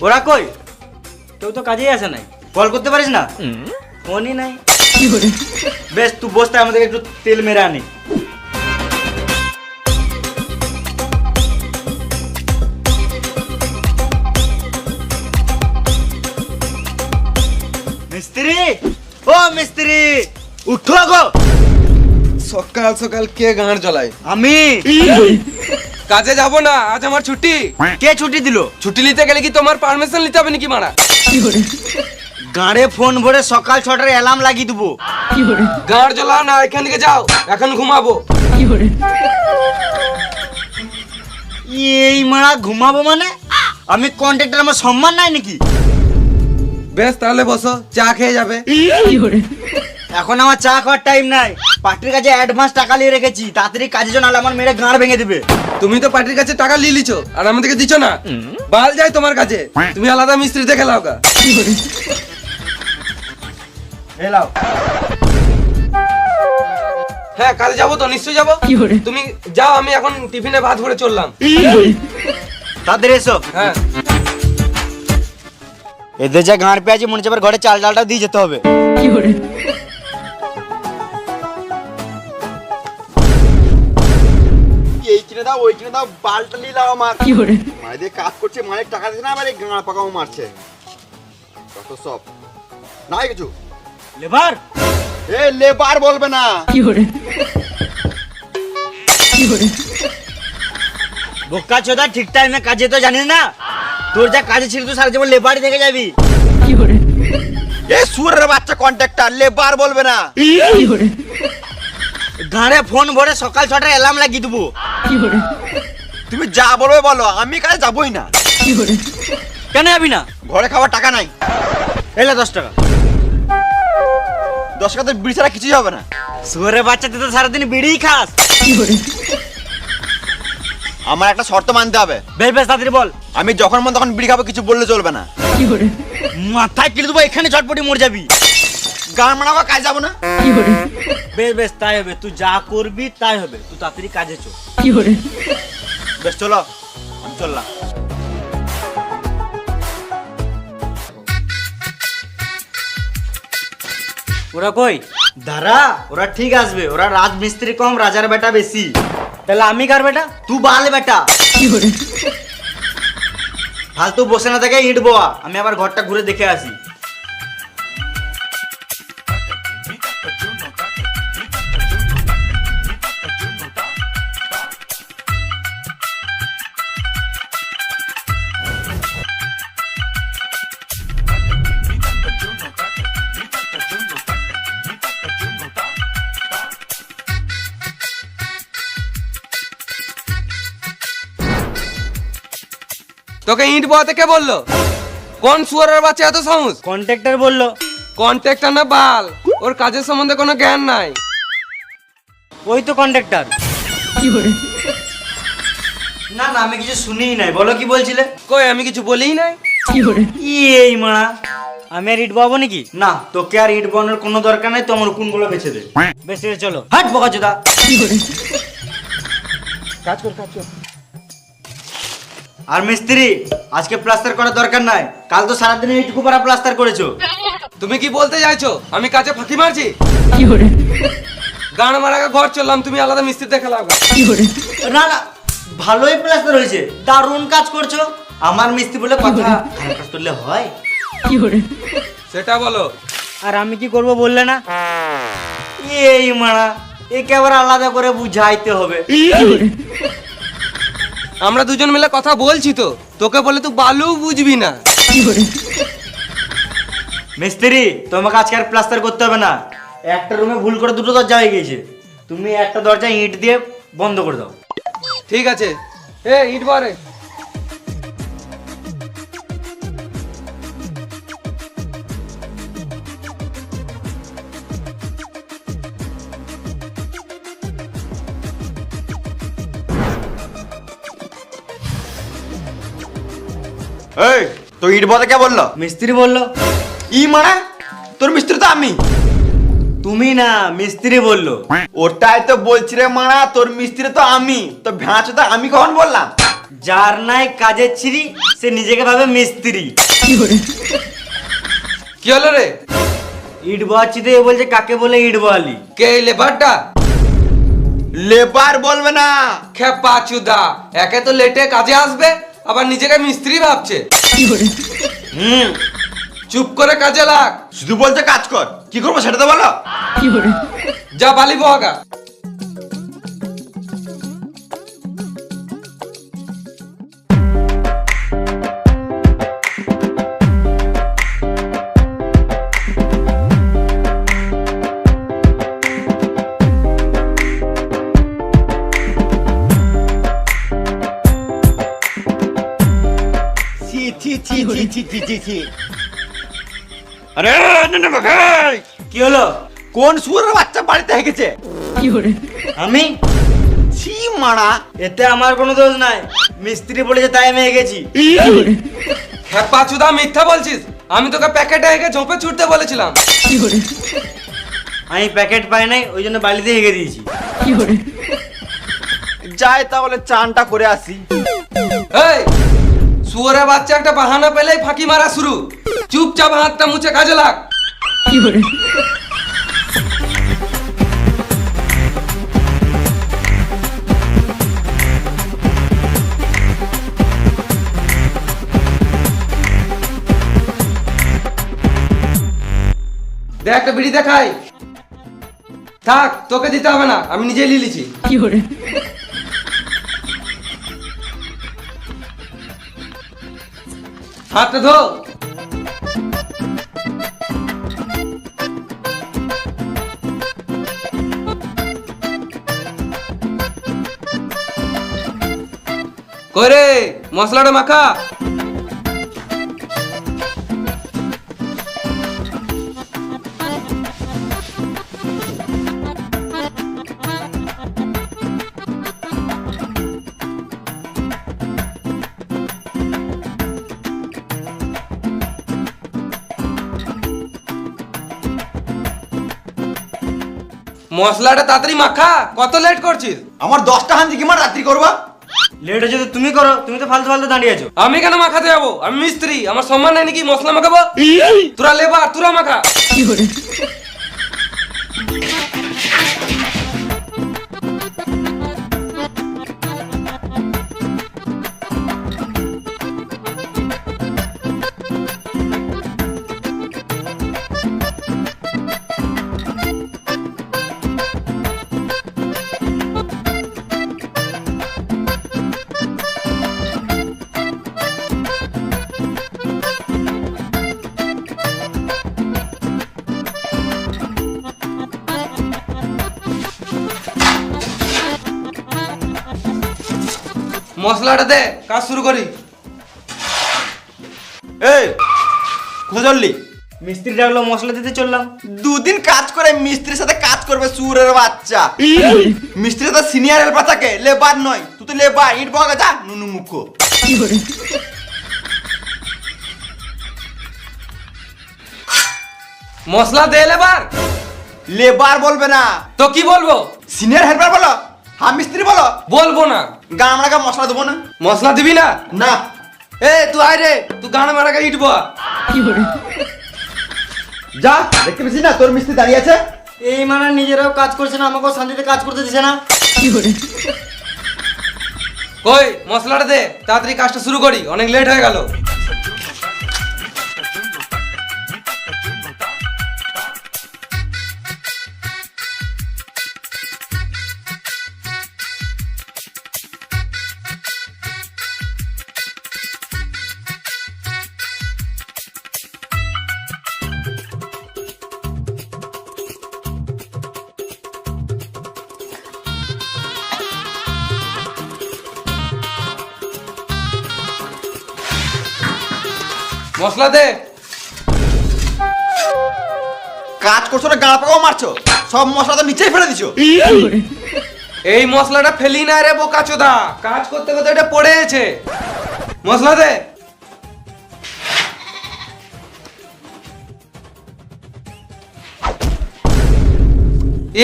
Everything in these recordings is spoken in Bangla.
ওরা কই? কেউ তো কাজেই আসে নাই। কল করতে পারিস না? ফোনই নাই। বেশ তুই বসতে, আমাদেরকে একটু তেল মেরে আনি। মিস্ত্রি, ও মিস্ত্রি, উঠো গো। সকাল সকাল কে গাঁড় জ্বলায়? আমি। কাজে যাব না, আজ আমার ছুটি। কে ছুটি দিল? ছুটি নিতে গেলে কি তোমার পারমিশন নিতে হবে নাকি মারা? গাড়ে ফোন ভরে সকাল 6টার অ্যালার্ম লাগিয়ে দেবো। গাঁড় জ্বলাও না, এখান থেকে যাও, এখন ঘুমাবো। এই মারা ঘুমাবো মানে? আমি কন্ট্রাক্টর, আমার সম্মান নাই নাকি? বেশ তাহলে বসো, চা খেয়ে যাবে। এখন আমার চা খাওয়ার টাইম নাই। পার্টির কাছে অ্যাডভান্স টাকা নিয়ে রেখেছি, তাড়াতাড়ি কাজের জন্য, আমার মেরে গাঁড় ভেঙে দিবে। তুমি তো পার্টির কাছে টাকা নিয়ে লিছো আর আমাদেরকে দিছো না। বাল যায় তোমার কাছে, তুমি আলাদা মিস্ত্রি দেখে লাও গা। এলাও। হ্যাঁ কাজে যাবো তো, নিশ্চয়ই যাবো। তুমি যাও, আমি এখন টিফিনে ভাত ভরে চললাম। তাড়াতাড়ি এসো। হ্যাঁ এদের যা গাঁড় পেয়েছি, মনে হচ্ছে এবার ঘরে চাল ডালটাও দিয়ে যেতে হবে। এই কিনে দাও, ওই কিনে দাও, বালটা নিলাম আমার। মায়ের দিয়ে কাজ করছে, মায়ের টাকা দিচ্ছে না, আবার এই গাঁড় পাকাও মারছে। কত সব নাই কিছু। লেবার, এ লেবার বলবে না। বোকা চোদা, ঠিক টাইমে কাজে তো জানিস না। তোর যা কাজে ছিল তুই সারা জীবন লেবারই থেকে যাবি। এ সুরের বাচ্চা কন্ট্রাক্টর, লেবার বলবে না। গাঁড়ে ফোন ভরে সকাল 6টার অ্যালার্ম লাগিয়ে দেবো। তুমি যা বলবে বলো, আমি কাজে যাবই না। কেন যাবি না? ঘরে খাওয়ার টাকা নাই। এলে 10 টাকা। 10 টাকা তো বিড়ি ছাড়া কিছুই হবে না। শুয়ারের বাচ্চা, তুই তো সারাদিন বিড়িই খাস। আমার একটা শর্ত মানতে হবে। বেশ বেশ তাড়াতাড়ি বল। আমি যখন মন তখন বিড়ি খাবো, কিছু বললে চলবে না। মাথায় কিনে দেবো, এখানে চটপটি মরে যাবি। গান মানাবো, কাজ যাবো না। বেশ বেশ তাই হবে, তুই যা করবি তাই হবে। তুই তাড়াতাড়ি কাজে চল। বেশ চলো, আমি চললাম। ওরা কই? দাঁড়া, ওরা ঠিক আসবে। ওরা রাজমিস্ত্রি কম, রাজার বেটা বেশি। তাহলে আমি কার বেটা? তুই বাল বেটা। ফালতু বসে না থেকে ইট বোয়া, আমি আবার ঘরটা ঘুরে দেখে আসি। তোকে ইট বয়াতে কে বললো? কোন সুয়ারের বাচ্চা এত সাহস? কন্ট্রাক্টর বললো। কন্ট্রাক্টর না বাল, ওর কাজের সম্বন্ধে কোনো জ্ঞান নাই। ওই তো কন্ট্রাক্টর। না না, আমি কিছু শুনিই নাই। বলো কি বলছিলে? কই আমি কিছু বলিই নাই। এই মারা, আমি আর ইট বাবো নাকি? না, তোকে আর ইট বানোর কোনো দরকার নাই। তো আমার উকুনগুলো বেছে দে। বেশ ঠিক আছে, চলো। হাট বোকা চোদা। কাজ কর, কাজ কর। আর মিস্ত্রি, আজকে প্লাস্টার করার দরকার নাই। কাল তো সারাদিন এইটুকু পারা প্লাস্টার করেছো। তুমি কি বলতে চাইছো আমি কাজে ফাঁকি মারছি? গান মারাকে ঘর চললাম, তুমি আলাদা মিস্ত্রি দেখে লাও গা। না না, ভালোই প্লাস্টার হয়েছে, দারুণ কাজ করছো। আমার মিস্ত্রি বলে কথা, খারাপ কাজ করলে হয়? সেটা বলো। আর আমি কি করব বললে না? এই মারা, একে আবার আলাদা করে বুঝাইতে হবে। আমরা দুজন মিলে কথা বলছি তো, তোকে বলে তুই বালু বুঝবি না। মিস্ত্রি, তোমাকে আজকে আর প্লাস্টার করতে হবে না। একটা রুমে ভুল করে দুটো দরজা হয়ে গেছে, তুমি একটা দরজা ইট দিয়ে বন্ধ করে দাও। ঠিক আছে, এ ইট বারে। এই তো ইট বলতে কে বললো? মিস্ত্রি বললো। ই মানে তোর মিস্ত্রি তো আমি। তুমি না, মিস্ত্রি বললো। ওটাই তো বলছি রে মারা, তোর মিস্ত্রি তো আমি। তো ভ্যাঁচ তো আমি কখন বললাম? যার নাই কাজের ছিরি সে নিজেকে ভাবে মিস্ত্রি। কি হলো রে? ইট বাচ্চিতে বলছে কাকে বলে ইট বালি। কে এই লেবারটা? লেবার বলবে না, খেপা চুদা, একে তো লেটে কাজে আসবে, আবার নিজেকে মিস্ত্রি ভাবছে। হুম, চুপ করে কাজে লাগ। শুধু বলছে কাজ কর, কি করবো সেটা তো বলো। যা বালি বহাগা। ছি ছি ছি ছি ছি ছি ছি ছি। আরে না না ভাই, কি হলো? কোন সুরের বাচ্চা বাড়িতে হেগেছে? আমি? ছি মারা, এতে আমার কোনো দোষ নাই, মিস্ত্রি বলেছে তাই আমি গেছি। খেপা চুদা, মিথ্যা বলছিস। আমি তোকে প্যাকেটে হেগে ঝোপে ছুটতে বলেছিলাম। আমি প্যাকেট পাই নাই, ওই জন্য বালিতে হেগে দিয়েছি। যাই তাহলে চানটা করে আসি। এই শুয়োরের বাচ্চা একটা বাহানা পেলেই ফাঁকি মারা শুরু। চুপচাপ হাতটা মুছে কাজে লাগ। দেখ একটা বিড়ি দেখাই। থাক, তোকে দিতে হবে না, আমি নিজেই লিলিছি। হাতটা ধো। করে মশলাটা মাখা। মশলাটা তাড়াতাড়ি মাখা, কত লেট করছিস? আমার 10টা হান্দি কি মার রাত্রি করবা? লেট হচ্ছে তো তুমি করো, তুমি তো ফালতু ফালতু দাঁড়িয়ে আছো। আমি কেন মাখাতে যাবো? আমি মিস্ত্রি, আমার সম্মান নাই নাকি মশলা মাখাবো? তোরা লেবার, তোরা মাখা। মশলাটা দে, কাজ শুরু করি। এই কোথায় চললি? মিস্ত্রি ডাকলো, মশলা দিতে চললাম। দুদিন কাজ করে মিস্ত্রির সাথে কাজ করবে সুরের বাচ্চা। মিস্ত্রি তো সিনিয়র হেল্পার থাকে, লেবার নয়। তুই তো লেবার, ইট বগা যা নুনু মুখ। মশলা দে লেবার। লেবার বলবে না, তো কি বলবো? সিনিয়র হেল্পার বলো, হ্যাঁ মিস্ত্রি বলো। বলবো না। গান আমরা মশলা দেবো না। মশলা দিবি না? না। এ তুই আয় রে, তুই গান মারাকে ইটবো। যা, দেখতে পেয়েছিস না তোর মিস্ত্রি দাঁড়িয়ে আছে? এই মানে নিজেরাও কাজ করছে না, আমাকেও শান্তিতে কাজ করতে দিছে না। কই মশলাটা দে, তাড়াতাড়ি কাজটা শুরু করি, অনেক লেট হয়ে গেল। মশলা দে। কাজ করছো না, গাঁড়া পাকাও মারছো, সব মশলা তো নিচেই ফেলে দিছো। এই মশলাটা ফেলি না রে বোকাচোদা, কাজ করতে করতে এটা পড়ে আছে। মশলা দে।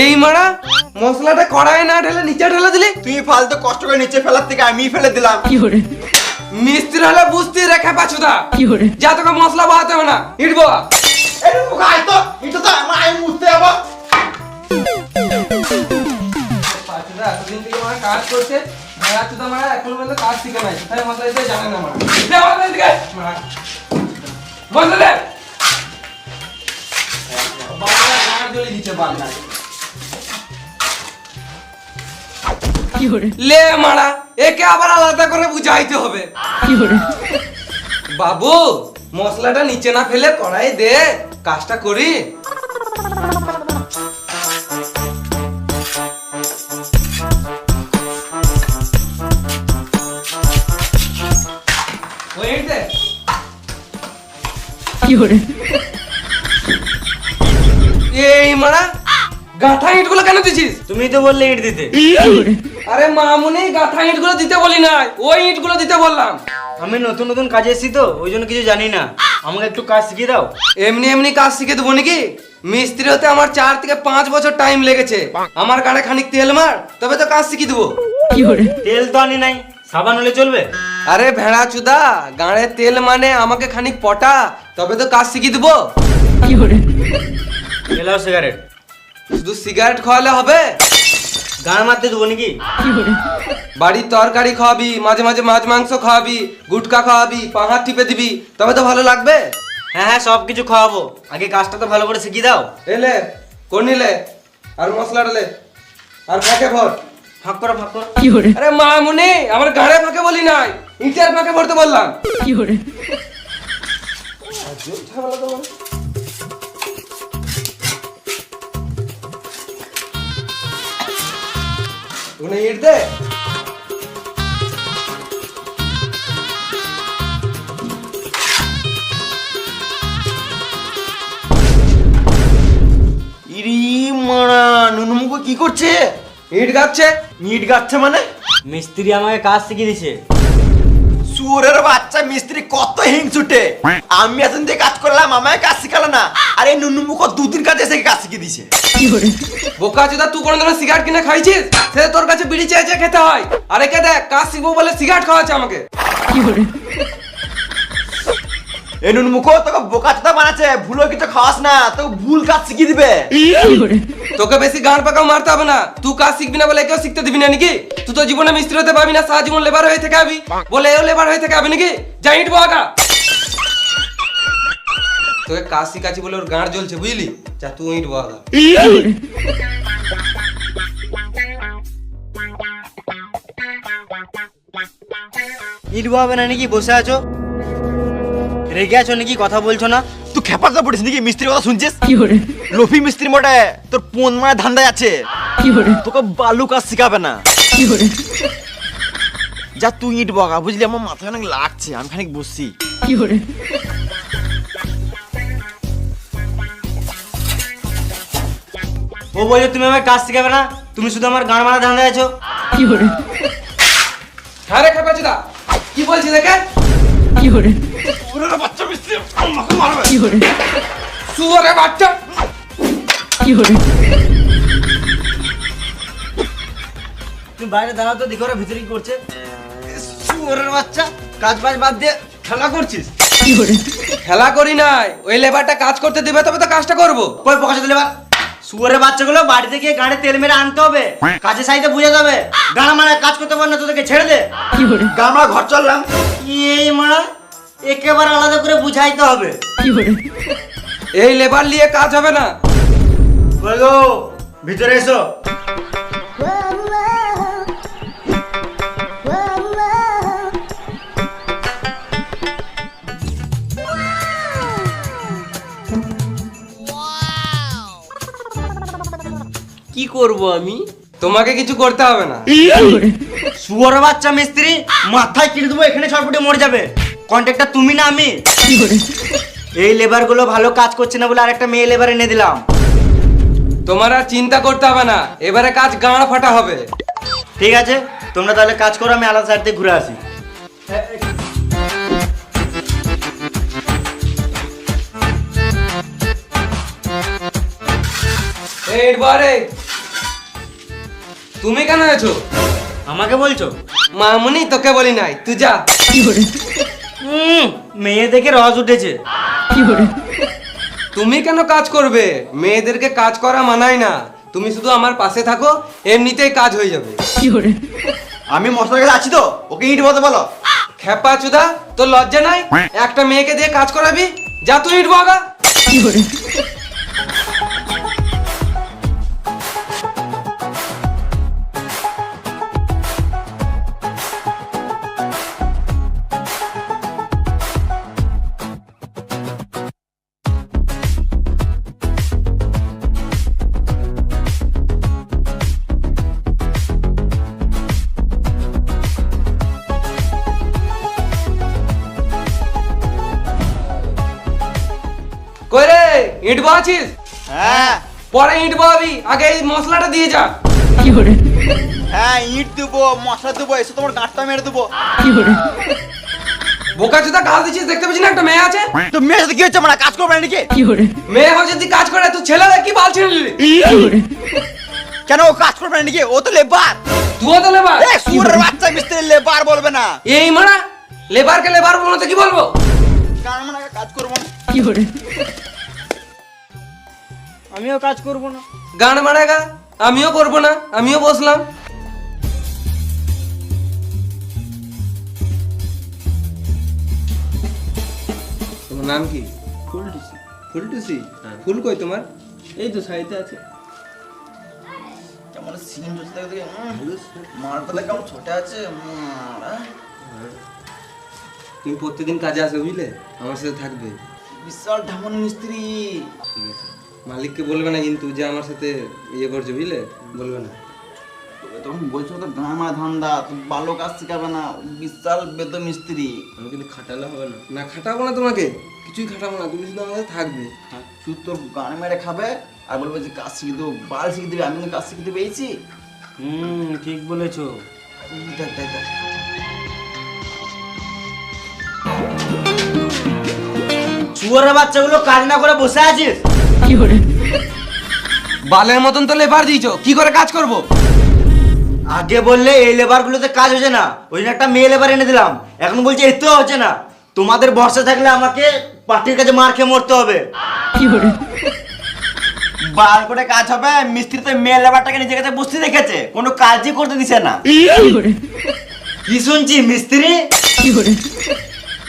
এই মারা মশলাটা কড়াই না ঢেলে নিচে ঢেলে দিলি? তুই ফালতু কষ্ট করে নিচে ফেলার থেকে আমি ফেলে দিলাম। মিস্ত্রি হলে বুঝতে রেখে পাছুদা, যা তোকে মশলা বাহাতে হবে না, ইটবো। এই গাই তো এটা তো আমি মুছতে যাবো। পাছুদা এতদিন থেকে আমার কাজ করছে, পাছুদা মারা এখন পর্যন্ত কাজ শিখে নাই, তাই মশলা দিতে জানে না মারা। দে মশলা দিকে, মশলা দে। বাবা গাড় জ্বলে দিচ্ছে বাবা। লে মারা, একে আবার আলাদা করে বুঝাইতে হবে। বাবু মশলাটা নিচে না ফেলে কড়াই দে, কাজটা করি। ওই দে। এই মারা, গাঁথা ইটগুলো কেন দিছিস? তুমি তো বললে ইট দিতে। আরে মামুনি, গাঁথা ইটগুলো দিতে বলি নাই, ওই ইটগুলো দিতে বললাম। আমি নতুন নতুন কাজে এসেছি তো, ওই জন্য কিছু জানি না, আমাকে একটু কাজ শিখিয়ে দাও। এমনি এমনি কাজ শিখে দেবো নাকি? মিস্ত্রি হতে আমার 4 থেকে 5 বছর টাইম লেগেছে। আমার গাড়ে খানিক তেল মার, তবে তো কাজ শিখিয়ে দেবো। তেল তো আনি নাই, সাবান হলে চলবে? আরে ভেড়া চুদা, গাড়ে তেল মানে আমাকে খানিক পটা, তবে তো কাজ শিখিয়ে দেবো। Allow cigarette. শুধু সিগারেট খাওয়ালে হবে? গান মারতে দেবো নাকি? বাড়ির তরকারি খাওয়াবি, মাঝে মাঝে মাছ মাংস খাওয়াবি, গুটকা খাওয়াবি, পাহাড় টিপে দিবি, তবে তো ভালো লাগবে। হ্যাঁ হ্যাঁ, সব কিছু খাওয়াবো, আগে কাজটা তো ভালো করে শিখিয়ে দাও। এলে কোন নিলে, আর মশলাটা লে, আর ফাঁকে ভর। ফাঁক করো ফাঁক করো। আরে মামুনি, আমার গাড়ে ফাঁকে বলি নাই, ইটার ফাঁকে ভরতে বললাম। ওখানে ইট দে। ইরি মারা, নুনুমুখো কি করছে? ইট গাচ্ছে। ইট গাচ্ছে মানে? মিস্ত্রি আমাকে কাজ শিখিয়ে দিছে। সুরের বাচ্চা, মিস্ত্রি কত হিংসুটে। আমি এতদিন দিয়ে কাজ করলাম, আমায় কাজ শিখালো না, আর এই নুনুমুখো 2 দিন কাজে এসে কাজ শিখিয়ে দিছে। বোকা চোদা, তুই কোনোদিন সিগারেট কিনে খাইছিস? সে তোর কাছে বিড়ি চেয়ে চেয়ে খেতে হয়, আর একে দেখ কাজ শিখবো বলে সিগারেট খাওয়াচ্ছে আমাকে। এই নুনুমুখো তোকে বোকা চোদা বানাচ্ছে, ভুলো কিছু খাওয়াস না, তোকে ভুল কাজ শিখিয়ে দিবে। তোকে বেশি গান পাকাও মারতে হবে না, তুই কাজ শিখবি না বলে কেউ শিখতে দিবি না নাকি? তুই তো জীবনে মিস্ত্রি হতে পারবি না, সারা জীবন লেবার হয়ে থেকে আবি, বলে এও লেবার হয়ে থেকে আবি নাকি? যা ইট বগা। তোকে কাজ শিখাচ্ছি বলে ওর গাঁড় জ্বলছে, বুঝলি? যা তুই ইট বগা। ইট বাবে না নাকি? বসে আছো, রেগে আছো নাকি? কথা বলছো না? তুই খেপাতে পড়িস নাকি? মিস্ত্রি কথা শুনছিস? লফি মিস্ত্রি মোটে তোর পোন মারা ধান্দায় আছে, তোকে বালু কাজ শিখাবে না। যা তুই ইট বগা, বুঝলি? আমার মাথায় অনেক লাগছে, আমি খানিক বসছি। ও বলে তুমি আমার কাজ শিখাবে না, তুমি শুধু আমার গান মারা ধান্দায় আছো। হ্যাঁ রে খেপা চোদা, কি বলছিস দেখে? সুরের বাচ্চা মিস্ত্রি আমাকে মারবে। সুয়ারে বাচ্চা। তুমি বাইরে দাঁড়াও তো, দেখো ওরা ভিতরে কি করছে। শুয়োরের বাচ্চা, কাজ বাজ বাদ দিয়ে খেলা করছিস? খেলা করি নাই, ওই লেবারটা কাজ করতে দিবে তবে তো কাজটা করবো। কই পকাশে দিলে বা? শুয়োরের বাচ্চাগুলো বাড়িতে গিয়ে গাড়ি তেল মেরে আনতে হবে, কাজে সাইতে বুঝে যাবে। গান মারা কাজ করতে পার না, তোদেরকে ছেড়ে দে। গান মারা ঘর চললাম। এই মারা একেবারে আলাদা করে বুঝাইতে হবে। এই লেবার নিয়ে কাজ হবে না। কই গো, ভিতরে এসো। কি করব আমি? তোমাকে কিছু করতে হবে না। শুয়োরের বাচ্চা মিস্ত্রি, মাথায় কিনে দেবো, এখানে ছটফটে মরে যাবে। কন্ট্রাক্টর তুমি না আমি। এই লেবার গুলো ভালো কাজ করছে না বলে আরেকটা মেয়ে লেবার এনে দিলাম। তোমার আর চিন্তা করতে হবে না, এবারে কাজ গাঁড় ফাটা হবে। ঠিক আছে, তোমরা তাহলে কাজ করো, আমি আলাদা সাইড থেকে ঘুরে আসি। এইবারে তুমি কেন আছো? আমাকে বলছো? মামুনি তোকে বলি নাই, তুই যা। মেয়ে দেখে রস উঠেছে। তুমি কেন কাজ করবে? মেয়েদেরকে কাজ করা মানায় না। তুমি শুধু আমার পাশে থাকো, এমনিতেই কাজ হয়ে যাবে। আমি মশলার কাছে আছি তো, ওকে ইট বলতে বলো। খেপা চুদা, তোর লজ্জা নাই? একটা মেয়েকে দিয়ে কাজ করাবি? যা তুই ইট বাগা। কই রে, ইট বাছিস? হ্যাঁ পরে ইট বাবি, আগে এই মশলাটা দিয়ে যা। হ্যাঁ, ইট দেবো, মশলা দেবো, এসে তোমার গাঁটটা মেরে দেবো। বোকা চুদা গাল দিছিস, দেখতে পাচ্ছিস না একটা মেয়ে আছে? তো মেয়ের সাথে কি হচ্ছে, মানে কাজ করবে না নাকি? মেয়ে হয়ে যদি কাজ করে, তুই ছেলেরা কি বাল ছেড়ে নিলি? কেন ও কাজ করবে না নাকি? ও তো লেবার। তুইও তো লেবার। সুরের বাচ্চা মিস্ত্রি লেবার বলবে না। এই মারা লেবারকে লেবার বলবো না তো কি বলবো? কার মানে কাজ করবো না। আমিও কাজ করব না। গান মারাগা, আমিও করবো না, আমিও বসলাম। তোমার নাম কি? ফুলটুসি। ফুলটুসি? ফুল কই তোমার? এই তো সাইডে আছে। কেমন সিন হচ্ছে দেখে দেখে, মারটা দেখ কেমন ছোট আছে। তুমি প্রত্যেকদিন কাজে আসবে বুঝলে, আমার সাথে থাকবে। বিশাল ধামন মিস্ত্রি। ঠিক আছে, মালিককে বলবে না কিন্তু যে আমার সাথে ইয়ে করছে, বুঝলে? বলবে না। তখন বলছো তো গামা ধান্দা, তো ভালো কাজ শিখাবে না। বিশাল বেদ মিস্ত্রি। আমি কিন্তু খাটালে হবে না। না খাটাবো না তোমাকে, কিছুই খাটাবো না, তুমি শুধু আমার সাথে থাকবে। তুই তোর গান মেরে খাবে আর বলবে যে কাজ শিখে দেবো, বাল শিখে দিবে। আমি কিন্তু কাজ শিখতে পেয়েছি। ঠিক বলেছো। দেখ দেখ দেখ, শুয়োরের বাচ্চাগুলো কাজ না করে বসে আছিস? বালের মতন তো লেবার দিয়েছো, কি করে কাজ করব? আগে বললে এই লেবার গুলোতে কাজ হচ্ছে না, ওই জন্য একটা মেয়ে লেবার এনে দিলাম। এখন বলছে এতেও হচ্ছে না। তোমাদের বর্ষা থাকলে আমাকে পার্টির কাছে মার খেয়ে মরতে হবে। বাল করে কাজ হবে। মিস্ত্রি তো মেয়ে লেবারটাকে নিজের কাছে বসতে রেখেছে, কোনো কাজই করতে দিছে না। কি শুনছি মিস্ত্রি?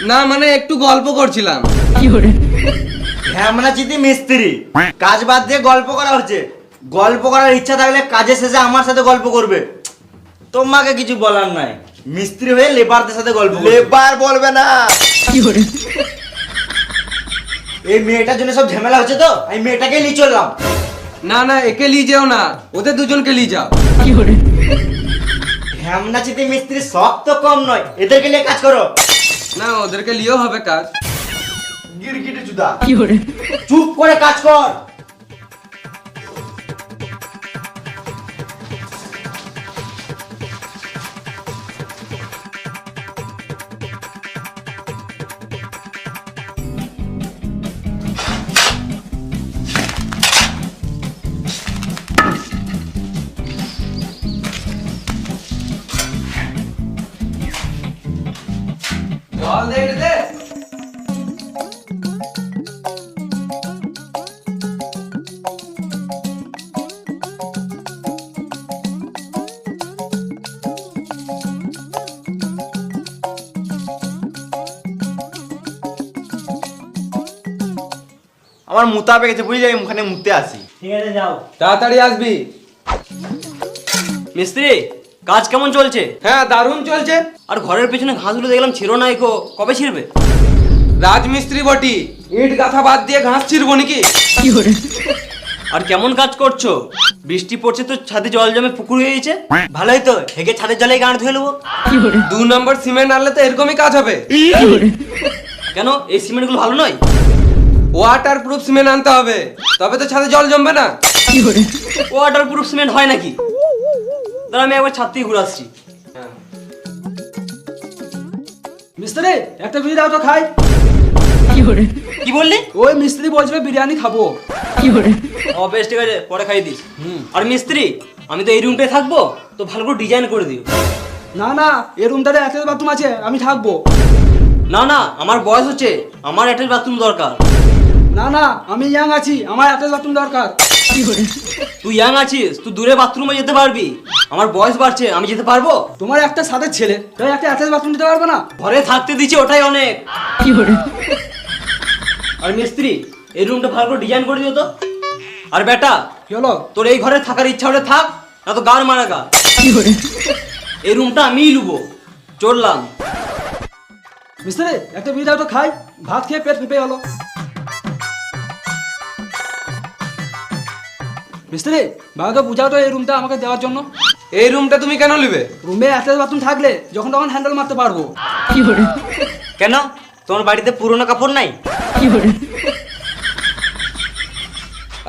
না মানে একটু গল্প করছিলাম। হ্যামনা চিতি মিস্ত্রি, কাজ বাদ দিয়ে গল্প করা হচ্ছে। গল্প করার ইচ্ছা থাকলে কাজের শেষে আমার সাথে গল্প করবে। তোমাকে কিছু বলার নাই, মিস্ত্রি হয়ে লেবারদের সাথে গল্প করবে। লেবার বলবে না। এই মেয়েটার জন্য সব ঝামেলা হচ্ছে তো, আমি মেয়েটাকে নিয়ে চললাম। না না, একে নিয়ে যেও না, ওদের দুজনকে নিয়ে যাও। হ্যামনা চিতি মিস্ত্রি সব তো কম নয়, এদেরকে নিয়ে কাজ করো। না ওদেরকে নিয়েও হবে কাজ। গিরগিটি চুদা। চুপ করে কাজ কর। জল দে এটা দে। আমার মুতা পেয়েছে বুঝলি, আমি ওখানে মুতে আসি। ঠিক আছে যাও। তাড়াতাড়ি আসবি। মিস্ত্রি কাজ কেমন চলছে? হ্যাঁ দারুণ চলছে। আর ঘরের পেছনে ঘাসগুলো দেখলাম ছিল না, এগো কবে ছিড়বে? রাজমিস্ত্রি বটি, ইট গাথা বাদ দিয়ে ঘাস ছিড়বো নাকি? আর কেমন কাজ করছো? বৃষ্টি পড়ছে তো ছাদে জল জমে পুকুর হয়ে গেছে। ভালোই তো, হেগে ছাদের জলে গান ধুয়ে নেবো। 2 নম্বর সিমেন্ট আনলে তো এরকমই কাজ হবে। কেন এই সিমেন্টগুলো ভালো নয়? ওয়াটার প্রুফ সিমেন্ট আনতে হবে, তবে তো ছাদে জল জমবে না। ওয়াটার প্রুফ সিমেন্ট হয় নাকি? দাঁড়া আমি একবার ছাদ থেকে ঘুরে আসছি। মিস্ত্রি একটা বিড়ি দাও তো খাই। কি বললি? ওই মিস্ত্রি বলছে বিরিয়ানি খাবো। ও বেশ ঠিক আছে, পরে খাই দিস। আর মিস্ত্রি আমি তো এই রুমটায় থাকবো, তো ভালো করে ডিজাইন করে দিও। না না, এই রুমটাতে অ্যাটাচ বাথরুম আছে, আমি থাকবো। না না, আমার বয়স হচ্ছে, আমার অ্যাটাচ বাথরুম দরকার। না না, আমি ইয়াং আছি, আমার অ্যাটাচ বাথরুম দরকার। তুই ইয়াং আছিস, তুই দূরে বাথরুমে যেতে পারবি। আমার বয়স বাড়ছে, আমি যেতে পারবো? তোমার একটা সাদের ছেলে, তাই একটা অ্যাটাচ বাথরুম দিতে পারবে না? ঘরে থাকতে দিচ্ছি, ওটাই অনেক। আর মিস্ত্রি, এই রুমটা ভালো করে ডিজাইন করে দিও তো। আর বেটা, কি হলো? তোর এই ঘরে থাকার ইচ্ছা হলে থাক, না তো গার মারা গা। এই রুমটা আমিই লুবো। চললাম। মিস্ত্রি, একটা বিড়ি দাও তো খাই, ভাত খেয়ে পেট ফেপে গেল। মিস্ত্রি, বাবাকে বুঝাও তো এই রুমটা আমাকে দেওয়ার জন্য। এই রুমটা তুমি কেন নেবে? রুমে অ্যাটাচ বাথরুম থাকলে যখন তখন হ্যান্ডেল মারতে পারবো। কেন, তোমার বাড়িতে পুরনো কাপড় নাই?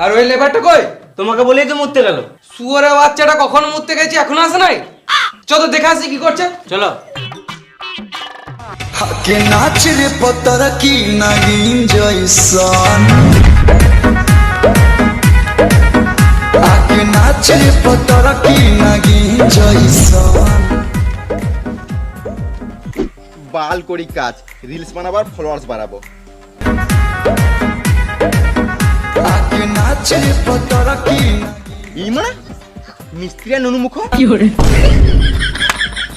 আর ওই লেবারটা কই? তোমাকে বলেই তো মরতে গেল। শুয়োরের বাচ্চাটা কখন মরতে গেছে, এখনো আসে নাই? চলো দেখে আসি কি করছে। চলো। হাকে নাচ রে পতর কি নাগিন জয়সন, হাকে নাচ রে পতর কি নাগিন জয়সন। বাল করি কাজ, রিলস বানাবার ফলোয়ার্স বাড়াবো। হাকে নাচ রে পতর কি এই মানে মিস্ত্রি আর নুনু মুখ।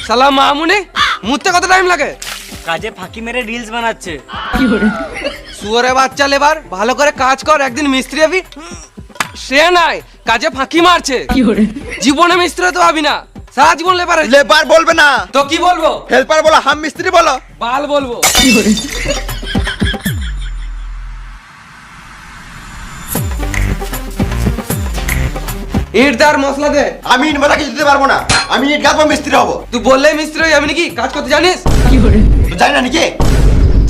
শালা মামুনি, মুততে কত টাইম লাগে? কাজে ফাঁকি মেরে রিলস বানাচ্ছে। শুয়োরের বাচ্চা লেবার, ভালো করে কাজ কর, একদিন মিস্ত্রি হবি। সে নাই, কাজে ফাঁকি মারছে। জীবনে মিস্ত্রি তো ভাবি না, সারা জীবন লেবার। লেবার বলবে না তো কি বলবো? হেল্পার বলো, হাম মিস্ত্রি বলো। বাল বলবো। ইট দার মশলা দে। আমি ইট বালা কিছু দিতে পারবো না, আমি ইট গাঁথবো, মিস্ত্রি হবো। তুই বললেই মিস্ত্রি হয়ে যাবি নাকি? কাজ করতে জানিস? তো জানি না নাকি?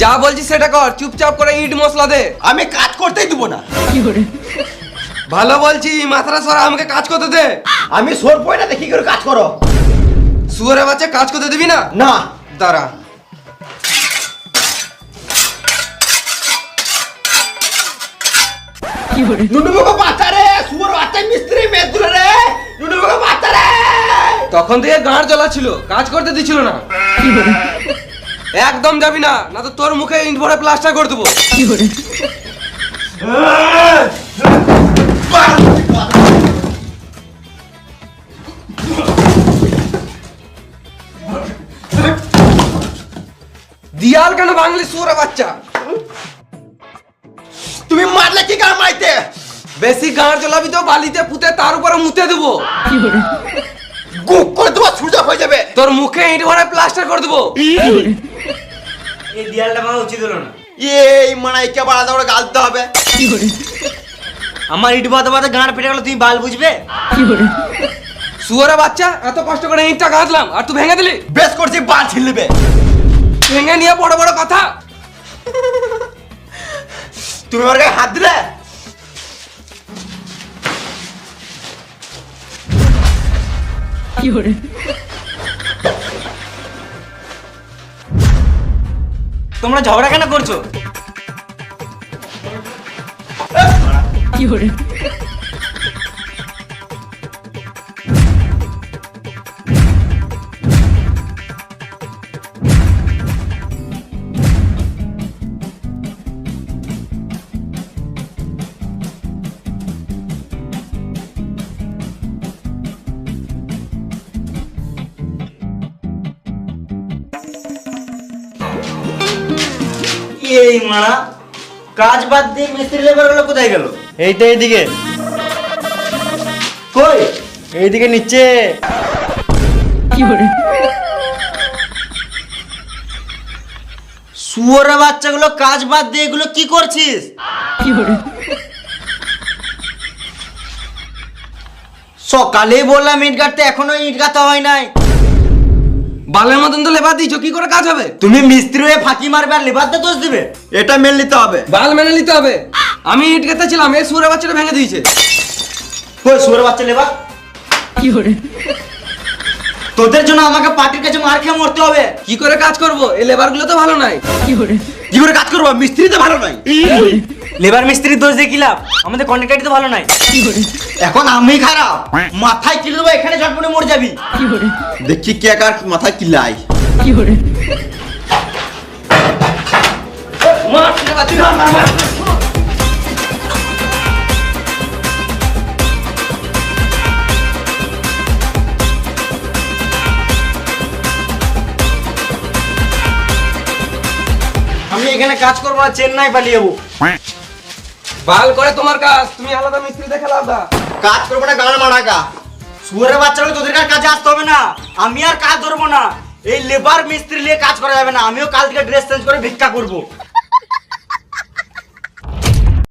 যা বলছিস সেটা কর, চুপচাপ করে ইট মশলা দে। আমি কাজ করতেই দেবো না। ভালো বলছি, মাথাটা সরা, আমাকে কাজ করতে দে। আমি সোর পয় না, দেখি করে কাজ করো। শুয়োরের বাচ্চা কাজ করতে দিবি না? না। দাঁড়া। নুনু মুখ বাচ্চা রে, সুর বাচ্চা মিস্ত্রি মেদুরে রে, নুনু মুখ বাচ্চা রে। তখন থেকে গাঁড় জ্বলা ছিল, কাজ করতে দিছিল না। একদম যাবি না, না তো তোর মুখে ইট ভরে প্লাস্টার করে দেবো। দিয়াল কেন ভাঙলি শুয়োরের বাচ্চা? তুমি মারলে কি কার মাইতে? বেশি গাঁড় জ্বলাবি তো বালিতে পুঁতে তার উপরে মুতে দেবো। গুপ করে দেবো, সুজা হয়ে যাবে। তোর মুখে ইট ভরে প্লাস্টার করে দেবো। এই দেয়ালটা ভাঙা উচিত হলো না। এই মানাইকে আবার আলাদা করে গালতে হবে। আমার ইট বাদা বাদা গাঁড় ফেটে গেল, তুমি বাল বুঝবে? শুয়োরের বাচ্চা, এত কষ্ট করে ইটটা গাঁথলাম আর তুই ভেঙে দিলি। বেশ করছি, বাল ছিলবে। ভেঙে নিয়ে বড় বড় কথা। তুমি আমার গায়ে হাত দিলে। তোমরা ঝগড়া কেন করছো? এই মারা, কাজ বাদ দিয়ে মিস্ত্রি লেবার গুলো কোথায় গেল? এইটা এইদিকে। কই? এইদিকে নিচে। শুয়োরের বাচ্চাগুলো কাজ বাদ দিয়ে এগুলো কি করছিস? সকালেই বললাম ইট গাঁথতে, এখনো ইট গাঁথা হয় নাই। বালের মতন তো লেবার দিয়েছো, কি করে কাজ হবে? তুমি মিস্ত্রি হয়ে ফাঁকি মারবে আর লেবারদের দোষ দিবে? এটা মেনে নিতে হবে। বাল মেনে নিতে হবে। আমি ইট গেঁথেছিলাম, এই শুয়োরের বাচ্চাটা ভেঙে দিয়েছে। কই শুয়োরের বাচ্চা লেবার? তোদের জন্য আমাকে পার্টির কাছে মার খেয়ে মরতে হবে। কি করে কাজ করব? এই লেবার গুলো তো ভালো নাই। কি করে কাজ করবো? মিস্ত্রি তো ভালো নাই। লেবার মিস্ত্রির দোষ দিয়ে কি লাভ? আমাদের কন্ট্রাক্টরই তো ভালো নাই। এখন আমি খারাপ, মাথায় কিলে দেবো, এখানে ঝটপটে মরে যাবি। দেখি কে কার মাথায় কিলাই। আমি এখানে কাজ করবো না, চেন্নাই পালিয়ে যাবো। বাল করে তোমার কাজ, তুমি আলাদা মিস্ত্রি দেখে লাদা। কাজ করবো না গান মারাকা। শুয়ারের বাচ্চাগুলো তোদের আর কাজে আসতে হবে না, আমি আর কাজ ধরবো না। এই লেবার মিস্ত্রি নিয়ে কাজ করা যাবে না, আমিও কাল থেকে ড্রেস চেঞ্জ করে ভিক্ষা করবো।